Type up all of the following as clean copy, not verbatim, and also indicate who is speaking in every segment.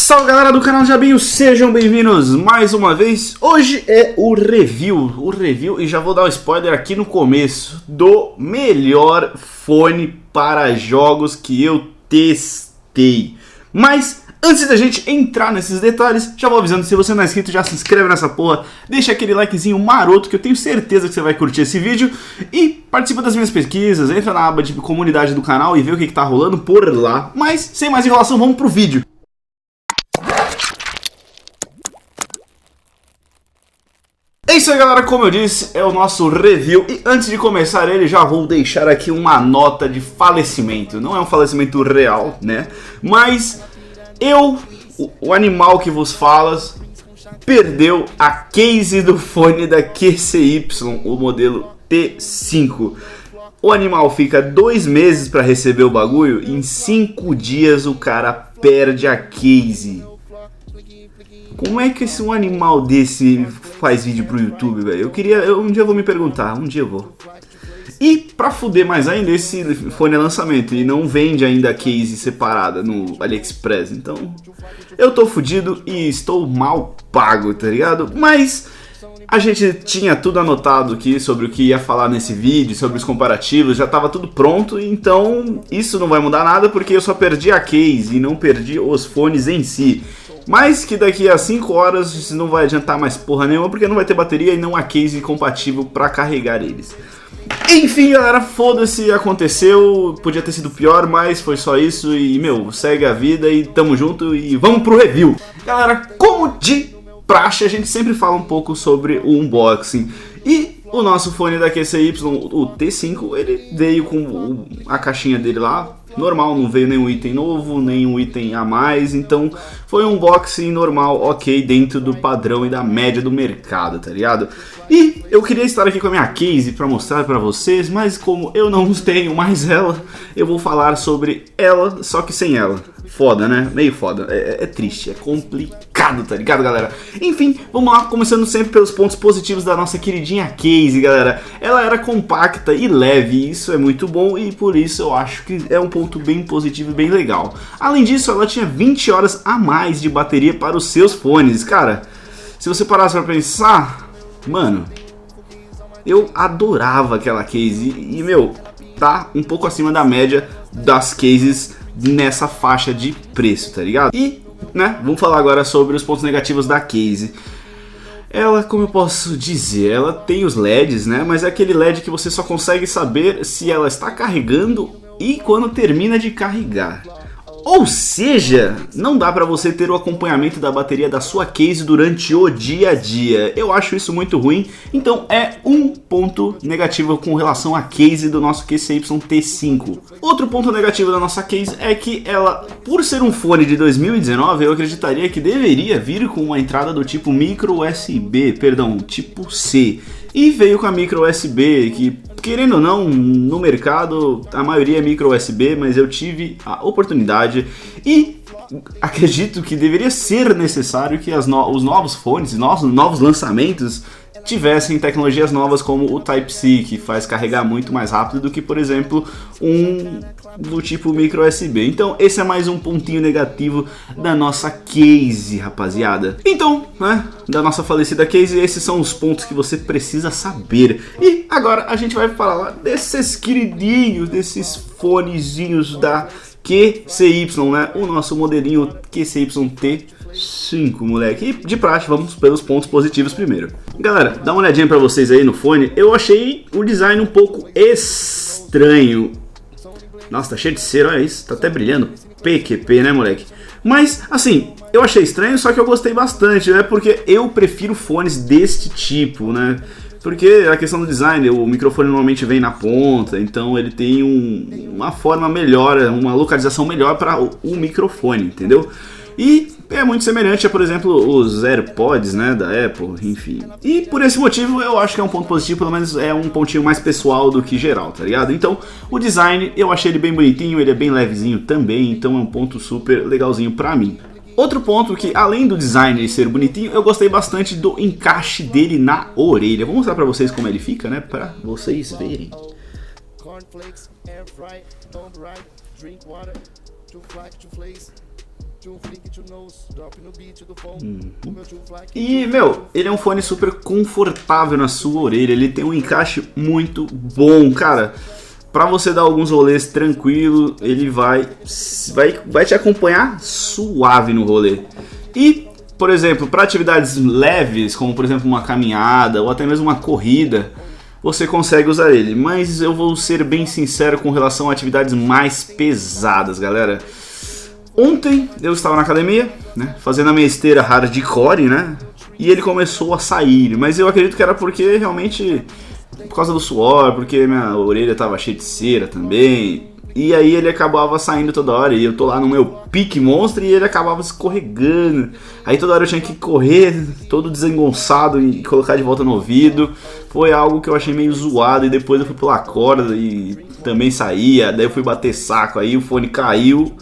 Speaker 1: Salve galera do canal Diabinho, sejam bem-vindos mais uma vez. Hoje é o review, e já vou dar um spoiler aqui no começo, do melhor fone para jogos que eu testei. Mas antes da gente entrar nesses detalhes, já vou avisando, se você não é inscrito, já se inscreve nessa porra, deixa aquele likezinho maroto que eu tenho certeza que você vai curtir esse vídeo e participa das minhas pesquisas, entra na aba de comunidade do canal e vê o que tá rolando por lá. Mas sem mais enrolação, vamos pro vídeo. É isso aí galera, como eu disse, é o nosso review e antes de começar ele já vou deixar aqui uma nota de falecimento. Não é um falecimento real, né? Mas o animal que vos falas, perdeu a case do fone da QCY, o modelo T5. O animal fica 2 meses para receber o bagulho e em 5 dias o cara perde a case. Como é que um animal desse faz vídeo pro YouTube, velho? Um dia eu vou me perguntar, um dia eu vou. E pra fuder mais ainda, esse fone é lançamento e não vende ainda a case separada no AliExpress. Então, eu tô fudido e estou mal pago, tá ligado? Mas a gente tinha tudo anotado aqui sobre o que ia falar nesse vídeo, sobre os comparativos, já tava tudo pronto. Então, isso não vai mudar nada porque eu só perdi a case e não perdi os fones em si. Mas que daqui a 5 horas isso não vai adiantar mais porra nenhuma, porque não vai ter bateria e não há case compatível para carregar eles. Enfim galera, foda-se, aconteceu, podia ter sido pior, mas foi só isso e meu, segue a vida e tamo junto e vamos pro review. Galera, como de praxe, a gente sempre fala um pouco sobre o unboxing. E o nosso fone da QCY, o T5, ele veio com a caixinha dele lá, normal, não veio nenhum item novo, nenhum item a mais, então foi um unboxing normal, ok, dentro do padrão e da média do mercado, tá ligado? E eu queria estar aqui com a minha case pra mostrar pra vocês, mas como eu não tenho mais ela, eu vou falar sobre ela, só que sem ela. Foda, né? Meio foda. É triste, é complicado, tá ligado, galera? Enfim, vamos lá, começando sempre pelos pontos positivos da nossa queridinha case, galera. Ela era compacta e leve, isso é muito bom e por isso eu acho que é um ponto bem positivo e bem legal. Além disso, ela tinha 20 horas a mais de bateria para os seus fones. Cara, se você parasse pra pensar, mano, eu adorava aquela case e meu, tá um pouco acima da média das cases nessa faixa de preço, tá ligado? E, né, vamos falar agora sobre os pontos negativos da case. Ela, como eu posso dizer, ela tem os LEDs, né, mas é aquele LED que você só consegue saber se ela está carregando e quando termina de carregar. Ou seja, não dá pra você ter o acompanhamento da bateria da sua case durante o dia a dia. Eu acho isso muito ruim, então é um ponto negativo com relação à case do nosso QCY T5. Outro ponto negativo da nossa case é que ela, por ser um fone de 2019, eu acreditaria que deveria vir com uma entrada do tipo micro USB, perdão, tipo C. E veio com a micro USB, que querendo ou não, no mercado a maioria é micro USB, mas eu tive a oportunidade e acredito que deveria ser necessário que os novos fones, novos lançamentos tivessem tecnologias novas como o Type-C, que faz carregar muito mais rápido do que, por exemplo, um do tipo micro USB. Então esse é mais um pontinho negativo da nossa case, rapaziada. Então, né, da nossa falecida case, esses são os pontos que você precisa saber. E agora a gente vai falar desses queridinhos, desses fonezinhos da QCY, né, o nosso modelinho QCY T5, moleque. E de praxe, vamos pelos pontos positivos primeiro. Galera, dá uma olhadinha pra vocês aí no fone. Eu achei o design um pouco estranho. Nossa, tá cheio de cera, olha isso. Tá até brilhando. PQP, né, moleque? Mas, assim, eu achei estranho, só que eu gostei bastante, né? Porque eu prefiro fones deste tipo, né? Porque a questão do design, o microfone normalmente vem na ponta, então ele tem uma forma melhor, uma localização melhor para o microfone, entendeu? E é muito semelhante a, por exemplo, os AirPods, né, da Apple, enfim. E por esse motivo eu acho que é um ponto positivo, pelo menos é um pontinho mais pessoal do que geral, tá ligado? Então, o design, eu achei ele bem bonitinho, ele é bem levezinho também, então é um ponto super legalzinho pra mim. Outro ponto que, além do design ser bonitinho, eu gostei bastante do encaixe dele na orelha. Vou mostrar pra vocês como ele fica, né, pra vocês verem. E, meu, ele é um fone super confortável na sua orelha, ele tem um encaixe muito bom, cara. Pra você dar alguns rolês tranquilo, ele vai te acompanhar suave no rolê. E, por exemplo, para atividades leves, como por exemplo uma caminhada ou até mesmo uma corrida, você consegue usar ele. Mas eu vou ser bem sincero com relação a atividades mais pesadas, galera. Ontem eu estava na academia, né, fazendo a minha esteira hardcore, né, e ele começou a sair, mas eu acredito que era porque realmente, por causa do suor, porque minha orelha estava cheia de cera também, e aí ele acabava saindo toda hora, e eu tô lá no meu pique monstro e ele acabava escorregando, aí toda hora eu tinha que correr, todo desengonçado e colocar de volta no ouvido. Foi algo que eu achei meio zoado, e depois eu fui pular corda e também saía, daí eu fui bater saco, aí o fone caiu.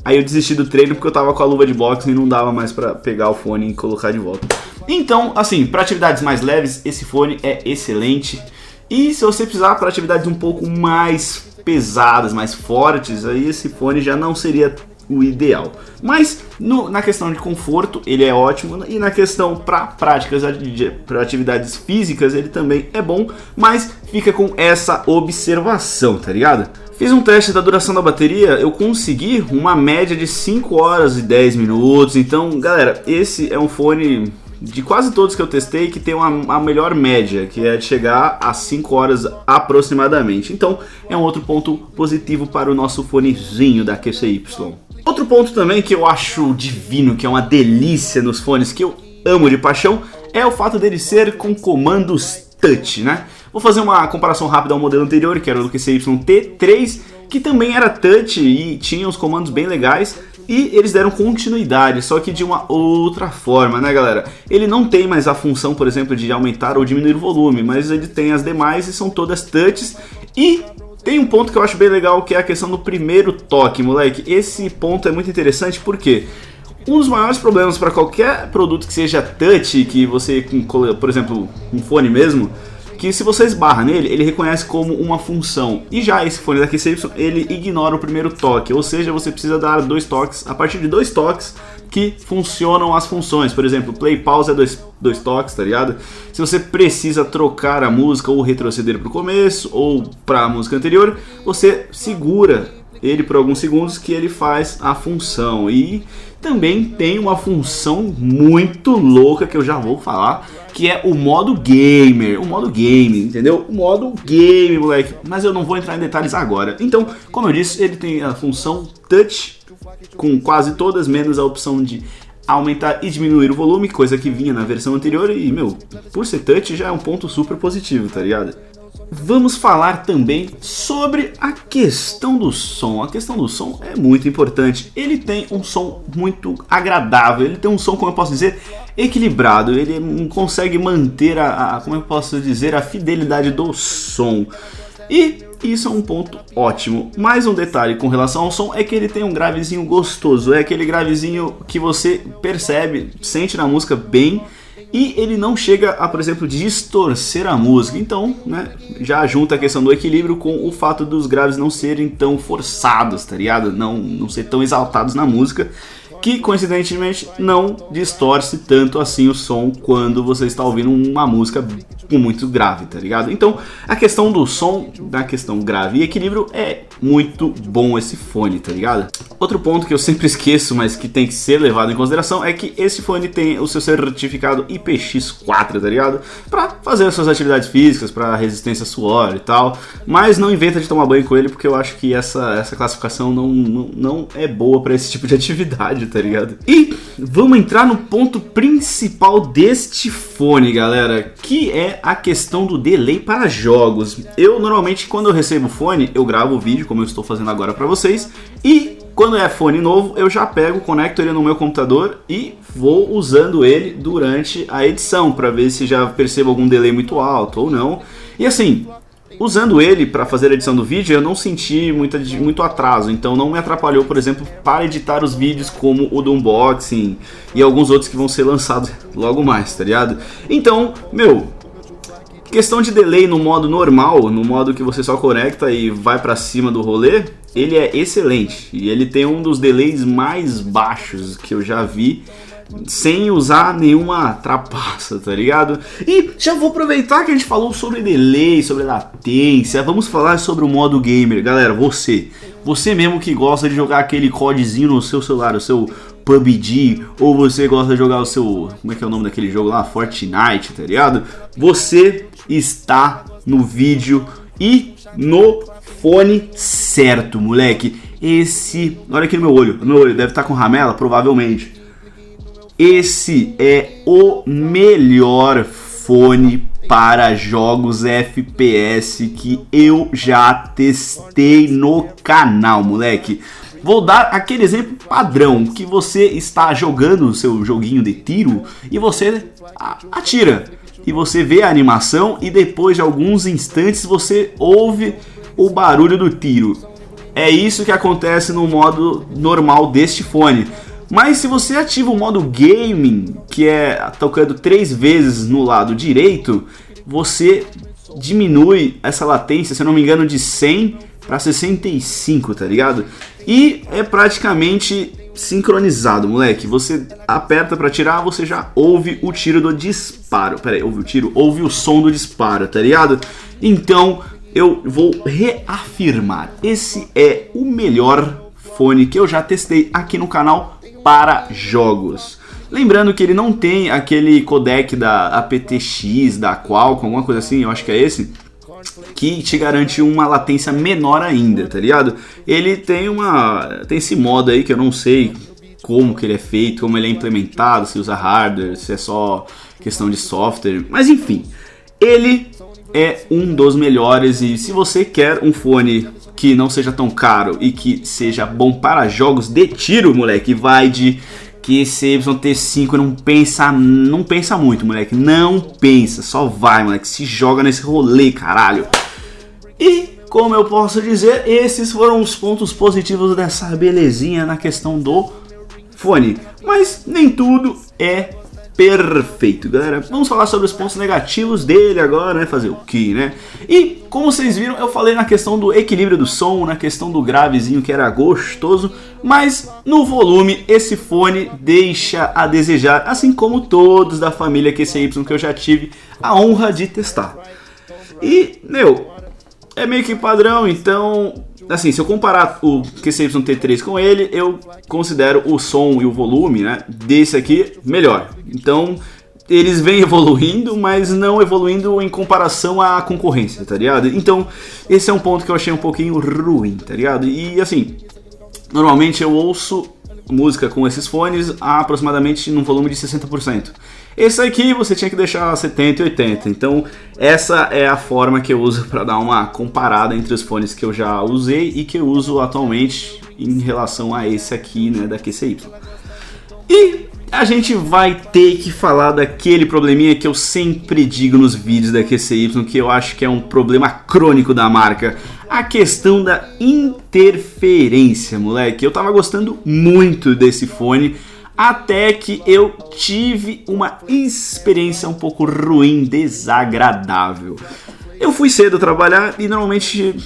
Speaker 1: Aí eu desisti do treino porque eu tava com a luva de boxe e não dava mais pra pegar o fone e colocar de volta. Então, assim, para atividades mais leves, esse fone é excelente. E se você precisar para atividades um pouco mais pesadas, mais fortes, aí esse fone já não seria o ideal. Mas na questão de conforto, ele é ótimo. E na questão para práticas, para atividades físicas, ele também é bom. Mas fica com essa observação, tá ligado? Fiz um teste da duração da bateria, eu consegui uma média de 5 horas e 10 minutos. Então, galera, esse é um fone de quase todos que eu testei que tem a melhor média, que é de chegar a 5 horas aproximadamente. Então, é um outro ponto positivo para o nosso fonezinho da QCY. Outro ponto também que eu acho divino, que é uma delícia nos fones, que eu amo de paixão, é o fato dele ser com comandos touch, né? Vou fazer uma comparação rápida ao modelo anterior, que era o QCY T3, que também era touch e tinha os comandos bem legais, e eles deram continuidade, só que de uma outra forma, né, galera? Ele não tem mais a função, por exemplo, de aumentar ou diminuir o volume, mas ele tem as demais e são todas touches. E tem um ponto que eu acho bem legal, que é a questão do primeiro toque, moleque. Esse ponto é muito interessante porque um dos maiores problemas para qualquer produto que seja touch, que você, por exemplo, um fone mesmo, que se você esbarra nele, ele reconhece como uma função. E já esse fone da QCY, ele ignora o primeiro toque, ou seja, você precisa dar 2 toques, a partir de 2 toques que funcionam as funções. Por exemplo, play pause é 2 toques, tá ligado? Se você precisa trocar a música ou retroceder pro começo ou pra música anterior, você segura ele por alguns segundos que ele faz a função. E também tem uma função muito louca que eu já vou falar, que é o modo gamer, o modo game, entendeu? O modo game, moleque, mas eu não vou entrar em detalhes agora. Então, como eu disse, ele tem a função touch, com quase todas, menos a opção de aumentar e diminuir o volume, coisa que vinha na versão anterior, e, meu, por ser touch já é um ponto super positivo, tá ligado? Vamos falar também sobre a questão do som. A questão do som é muito importante. Ele tem um som muito agradável, ele tem um som, como eu posso dizer, equilibrado. Ele consegue manter como eu posso dizer, a fidelidade do som. E isso é um ponto ótimo. Mais um detalhe com relação ao som é que ele tem um gravezinho gostoso. É aquele gravezinho que você percebe, sente na música bem. E ele não chega a, por exemplo, distorcer a música. Então, né, já junta a questão do equilíbrio com o fato dos graves não serem tão forçados, tá ligado? Não ser tão exaltados na música, que coincidentemente não distorce tanto assim o som quando você está ouvindo uma música com muito grave, tá ligado? Então, a questão do som, da questão grave e equilíbrio, é muito bom esse fone, tá ligado? Outro ponto que eu sempre esqueço, mas que tem que ser levado em consideração, é que esse fone tem o seu certificado IPX4, tá ligado? Pra fazer as suas atividades físicas, pra resistência a suor e tal, mas não inventa de tomar banho com ele, porque eu acho que essa classificação não é boa pra esse tipo de atividade, tá ligado? E vamos entrar no ponto principal deste fone, galera, que é a questão do delay para jogos. Eu normalmente, quando eu recebo o fone, eu gravo o vídeo, como eu estou fazendo agora para vocês, e quando é fone novo, eu já pego, conecto ele no meu computador e vou usando ele durante a edição, para ver se já percebo algum delay muito alto ou não. E assim, usando ele para fazer a edição do vídeo, eu não senti muito atraso, então não me atrapalhou, por exemplo, para editar os vídeos como o do unboxing e alguns outros que vão ser lançados logo mais, tá ligado? Então, meu, questão de delay no modo normal, no modo que você só conecta e vai pra cima do rolê, ele é excelente. E ele tem um dos delays mais baixos que eu já vi, sem usar nenhuma trapaça, tá ligado? E já vou aproveitar que a gente falou sobre delay, sobre latência, vamos falar sobre o modo gamer. Galera, você mesmo que gosta de jogar aquele CODzinho no seu celular, o seu PUBG, ou você gosta de jogar o seu, como é que é o nome daquele jogo lá? Fortnite, tá ligado? Você está no vídeo e no fone certo, moleque. Olha aqui no meu olho deve estar com ramela, provavelmente. Esse é o melhor fone para jogos FPS que eu já testei no canal, moleque. Vou dar aquele exemplo padrão, que você está jogando o seu joguinho de tiro e você atira. E você vê a animação e depois de alguns instantes você ouve o barulho do tiro. É isso que acontece no modo normal deste fone. Mas se você ativa o modo gaming, que é tocando 3 vezes no lado direito, você diminui essa latência, se eu não me engano, de 100 para 65, tá ligado? E é praticamente sincronizado, moleque. Você aperta para atirar, você já ouve o tiro do disparo. Pera aí, ouve o tiro? Ouve o som do disparo, tá ligado? Então eu vou reafirmar, esse é o melhor fone que eu já testei aqui no canal para jogos. Lembrando que ele não tem aquele codec da aptX, da Qualcomm, alguma coisa assim, eu acho que é esse, que te garante uma latência menor ainda, tá ligado? Ele tem esse modo aí que eu não sei como que ele é feito, como ele é implementado, se usa hardware, se é só questão de software, mas enfim, ele é um dos melhores. E se você quer um fone que não seja tão caro e que seja bom para jogos de tiro, moleque, vai de QCY-T5, não pensa muito, moleque, não pensa, só vai, moleque, se joga nesse rolê, caralho. E, como eu posso dizer, esses foram os pontos positivos dessa belezinha na questão do fone, mas nem tudo é perfeito, galera. Vamos falar sobre os pontos negativos dele agora, né? Fazer o que, né? E, como vocês viram, eu falei na questão do equilíbrio do som, na questão do gravezinho que era gostoso, mas no volume esse fone deixa a desejar, assim como todos da família QCY que eu já tive a honra de testar. E, é meio que padrão, então, assim, se eu comparar o QCY-T3 com ele, eu considero o som e o volume, né, desse aqui melhor. Então, eles vêm evoluindo, mas não evoluindo em comparação à concorrência, tá ligado? Então, esse é um ponto que eu achei um pouquinho ruim, tá ligado? E, assim, normalmente eu ouço música com esses fones aproximadamente num volume de 60%. Esse aqui você tinha que deixar 70 e 80, então essa é a forma que eu uso para dar uma comparada entre os fones que eu já usei e que eu uso atualmente em relação a esse aqui, né, da QCY. E a gente vai ter que falar daquele probleminha que eu sempre digo nos vídeos da QCY, que eu acho que é um problema crônico da marca, a questão da interferência, moleque. Eu tava gostando muito desse fone, até que eu tive uma experiência um pouco ruim, desagradável. Eu fui cedo trabalhar e normalmente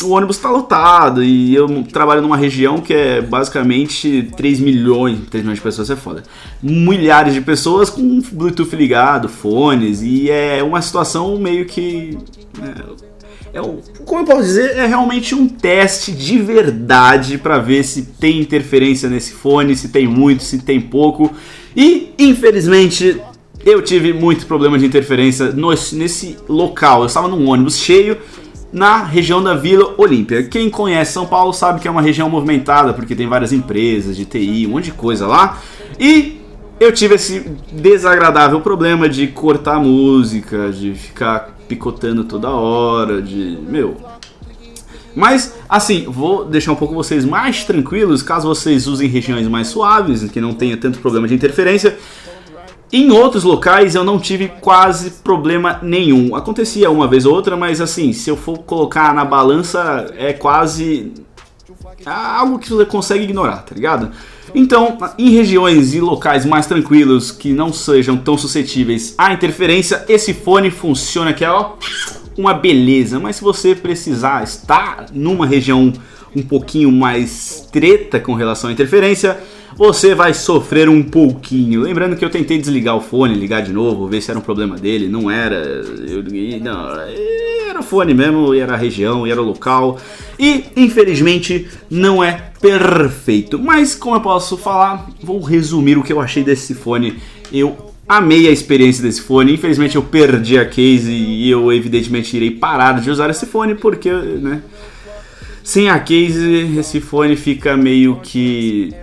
Speaker 1: o ônibus tá lotado e eu trabalho numa região que é basicamente 3 milhões de pessoas, é foda. Milhares de pessoas com Bluetooth ligado, fones, e é uma situação meio que... como eu posso dizer, é realmente um teste de verdade para ver se tem interferência nesse fone, se tem muito, se tem pouco. E, infelizmente, eu tive muito problema de interferência nesse local. Eu estava num ônibus cheio na região da Vila Olímpia. Quem conhece São Paulo sabe que é uma região movimentada, porque tem várias empresas de TI, um monte de coisa lá. E eu tive esse desagradável problema de cortar a música, de ficar picotando toda hora, Mas, assim, vou deixar um pouco vocês mais tranquilos, caso vocês usem regiões mais suaves, que não tenha tanto problema de interferência. Em outros locais eu não tive quase problema nenhum. Acontecia uma vez ou outra, mas assim, se eu for colocar na balança, é quase algo que você consegue ignorar, tá ligado? Então, em regiões e locais mais tranquilos que não sejam tão suscetíveis à interferência, esse fone funciona aqui, ó, uma beleza. Mas se você precisar estar numa região um pouquinho mais treta com relação à interferência, você vai sofrer um pouquinho. Lembrando que eu tentei desligar o fone, ligar de novo, ver se era um problema dele. Não era, era o fone mesmo, era a região, era o local. E infelizmente não é perfeito. Mas como eu posso falar, vou resumir o que eu achei desse fone. Eu amei a experiência desse fone. Infelizmente eu perdi a case e eu evidentemente irei parar de usar esse fone porque, né, sem a case esse fone fica meio que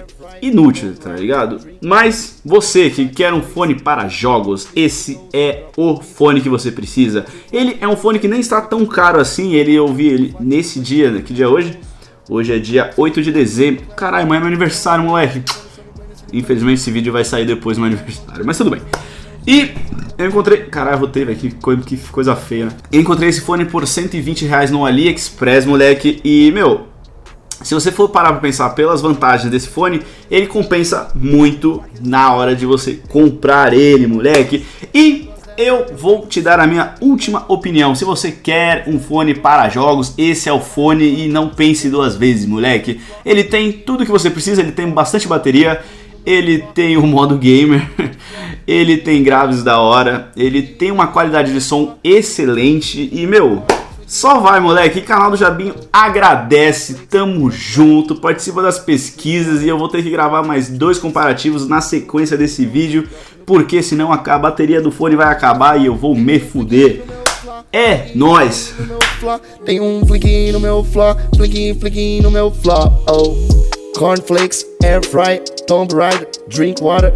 Speaker 1: inútil, tá ligado? Mas você que quer um fone para jogos, esse é o fone que você precisa. Ele é um fone que nem está tão caro assim. Eu vi ele nesse dia, né? Que dia é hoje? Hoje é dia 8 de dezembro. Caralho, amanhã é meu aniversário, moleque. Infelizmente esse vídeo vai sair depois do meu aniversário, mas tudo bem. E eu encontrei... Caralho, rotei, velho, que coisa feia, né? Eu encontrei esse fone por R$120 no AliExpress, moleque. E, meu, se você for parar pra pensar pelas vantagens desse fone, ele compensa muito na hora de você comprar ele, moleque. E eu vou te dar a minha última opinião. Se você quer um fone para jogos, esse é o fone e não pense duas vezes, moleque. Ele tem tudo que você precisa, ele tem bastante bateria, ele tem o modo gamer, ele tem graves da hora, ele tem uma qualidade de som excelente e, meu... Só vai, moleque, canal do Jabinho agradece, tamo junto, participa das pesquisas e eu vou ter que gravar mais 2 comparativos na sequência desse vídeo, porque senão a bateria do fone vai acabar e eu vou me fuder. É nóis!
Speaker 2: Tem um flick no meu flá, flick no meu flá, oh. Cornflakes, air fry, Tomb Raider, drink water.